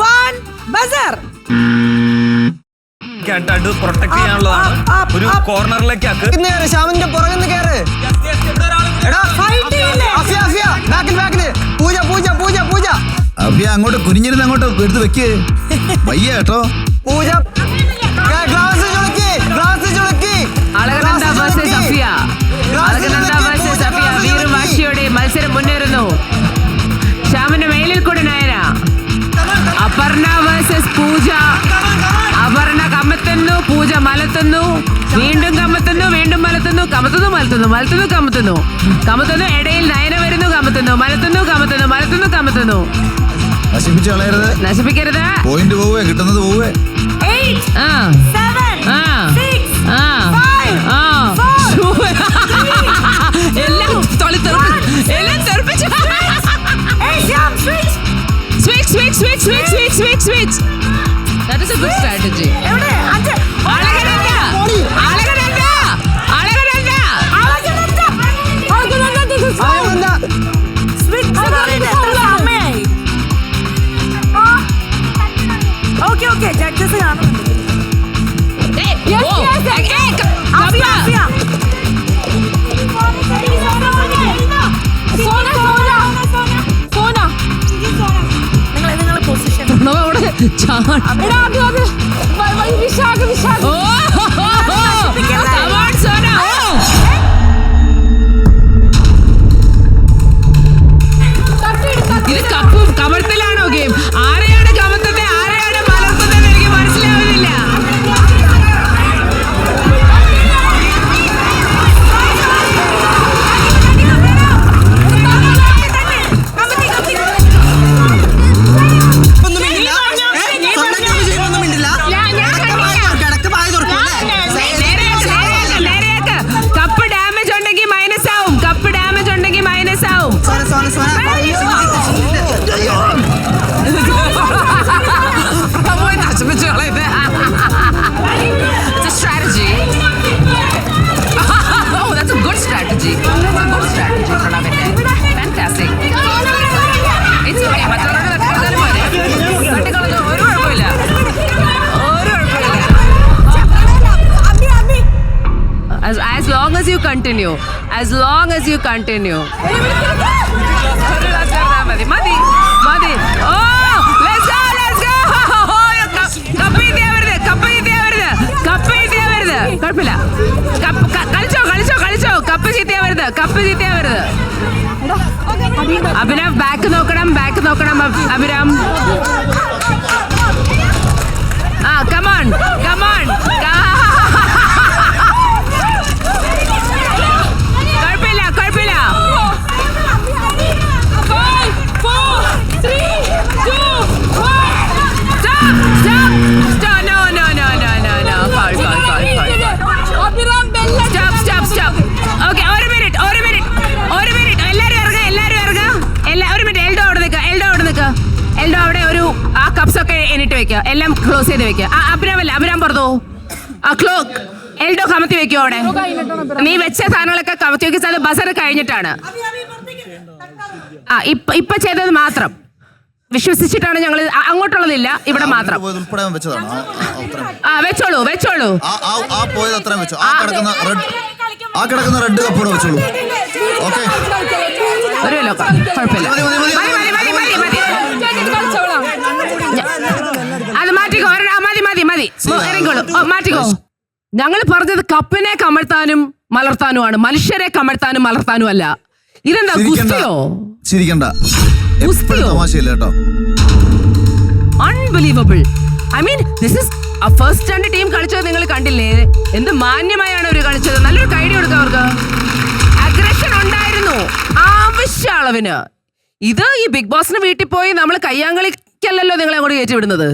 one buzzer. Protect ചെയ്യാനുള്ളതാണ്. ഒരു കോർണറിലേക്ക് ശ്യാമിന്റെ പുറകിൽ കയറ്. അഭ്യ അങ്ങോട്ട് കുനിഞ്ഞിരുന്ന് അങ്ങോട്ട് എടുത്ത് വെക്ക്. വയ്യ കേട്ടോ. പൂജ വീറുവാശിയോടെ മത്സരം മുന്നേറുന്നു. ശ്യാമിന്റെ മേലിൽ കൂടെ നയന. അപർണ വേഴ്സസ് പൂജ. അപർണ കമത്തുന്നു, പൂജ മലത്തുന്നു, വീണ്ടും കമത്തുന്നു, വീണ്ടും മലത്തുന്നു, കമത്തുന്നു, മലത്തുന്നു, മലത്തുന്നു, കമത്തുന്നു, കമത്തുന്നു. ഇടയിൽ നയന വരുന്നു, കമത്തുന്നു, മലത്തുന്നു, കമത്തുന്നു, മലത്തുന്നു, കമത്തുന്നു. നശിപ്പിച്ച് കളയരുത്, നശിപ്പിക്കരുത്. പോയിന്റ് പോവേ, കിട്ടുന്നത് പോവേ. 8 7 6 5 എല്ലാം തെറിപ്പിച്ചു. Switch. That is a good strategy. Okay, judges കാണുന്നുണ്ട്. നിങ്ങൾ പൊസിഷൻ ഇത് കപ്പും കമഴ്ത്തലാണോ ഗെയിം? ആരെയാണ് കമത്തുന്നത്, ആരെയാണ് മലർത്തുന്നത് എനിക്ക് മനസ്സിലാവുന്നില്ല. കപ്പ് ഡാമേജ് ഉണ്ടെങ്കിൽ മൈനസ് ആവും. കപ്പ് ഡാമേജ് ഉണ്ടെങ്കിൽ മൈനസ് ആവും. നശിപ്പിച്ചു കളയത്. It's a strategy. Oh, that's a good strategy. That's a good strategy, പ്രണവിന്റെ. Fantastic. It's okay. മറ്റുള്ളവരുടെ തട്ടിക്കളഞ്ഞാലും പോലെ. തട്ടിക്കളഞ്ഞു ഒരു കുഴപ്പമില്ല. As long as you continue. As long as you continue. മതി. Oh, let's go. കപ്പ് ചീത്തയാവരുത്. കുഴപ്പമില്ല. കളിച്ചോ. കപ്പ് ചീത്തയാവരുത്. അഭിരാം ബാക്ക് നോക്കണം. Abhiram. Come on. കുഴപ്പമില്ല. 5 4 3 2 1 Stop. No. Fall. Stop. Okay, ഒരു മിനിറ്റ്. എല്ലാരും ഇറങ്ങ. ഒരു മിനിറ്റ്. എൽഡോ അവിടെ നിൽക്കുക. എൽഡോ അവിടെ ഒരു ആ കപ്സ് ഒക്കെ എണ്ണിട്ട് വെക്കുക. എല്ലാം ക്ലോസ് ചെയ്ത് വെക്കുക. അഭിരാം പുറത്തോ. എൽഡോ കമത്തി വെക്കോ അവിടെ. നീ വെച്ച സാധനങ്ങളൊക്കെ കമത്തി വെക്കുക. അത് ബസർ കഴിഞ്ഞിട്ടാണ്. ഇപ്പൊ ചെയ്തത് മാത്രം വിശ്വസിച്ചിട്ടാണ് ഞങ്ങൾ. അങ്ങോട്ടുള്ളതില്ല, ഇവിടെ മാത്രം. വെച്ചോളൂ. ആ കിടക്കുന്ന റെഡ് കപ്പോടെ വെച്ചോളൂ. ഓക്കെ, ഒരു കുഴപ്പമില്ല. അത് മാറ്റിക്കോ. മതി. ഇറങ്ങിക്കോളൂ. മാറ്റിക്കോ. ഞങ്ങൾ പറഞ്ഞത് കപ്പിനെ കമഴ്ത്താനും മലർത്താനുമാണ്, മനുഷ്യരെ കമഴ്ത്താനും മലർത്താനും അല്ല. ഇതെന്താ ഗുസ്തിയോ? ചിരിക്കണ്ട. Unbelievable. I mean this is first രണ്ട് ടീം കളിച്ചത് നിങ്ങൾ കണ്ടില്ലേ? എന്ത് മാന്യമായാണ് അവർ കളിച്ചത്. നല്ലൊരു കൈഡി കൊടുക്കുക അവർക്ക്. അഗ്രഷൻ ഉണ്ടായിരുന്നു ആവശ്യ അളവിന്. ഇത് ഈ ബിഗ് ബോസിന് വീട്ടിൽ പോയി നമ്മൾ കയ്യാങ്കളിക്കല്ലല്ലോ നിങ്ങളെ അങ്ങോട്ട് കയറ്റി വിടുന്നത്.